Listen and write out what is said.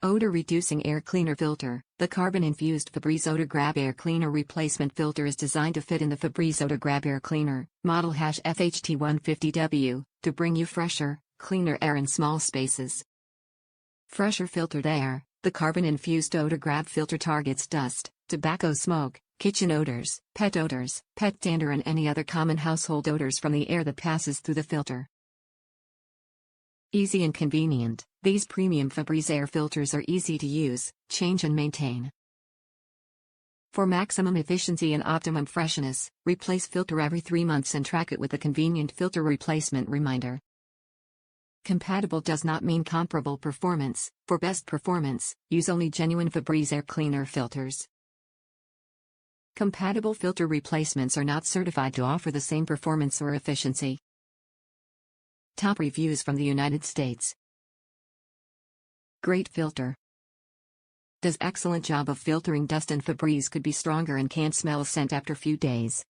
Odor-Reducing Air Cleaner Filter. The carbon-infused Febreze OdorGrab Air Cleaner Replacement Filter is designed to fit in the Febreze OdorGrab Air Cleaner, model FHT150W, to bring you fresher, cleaner air in small spaces. Fresher filtered air. The carbon-infused OdorGrab filter targets dust, tobacco smoke, kitchen odors, pet dander and any other common household odors from the air that passes through the filter. Easy and convenient, these premium Febreze air filters are easy to use, change and maintain. For maximum efficiency and optimum freshness, replace filter every 3 months and track it with a convenient filter replacement reminder. Compatible does not mean comparable performance. For best performance, use only Genuine Febreze air cleaner filters. Compatible filter replacements are not certified to offer the same performance or efficiency. Top reviews from the United States. Great filter. Does excellent job of filtering dust, and Febreze could be stronger and can't smell scent after few days.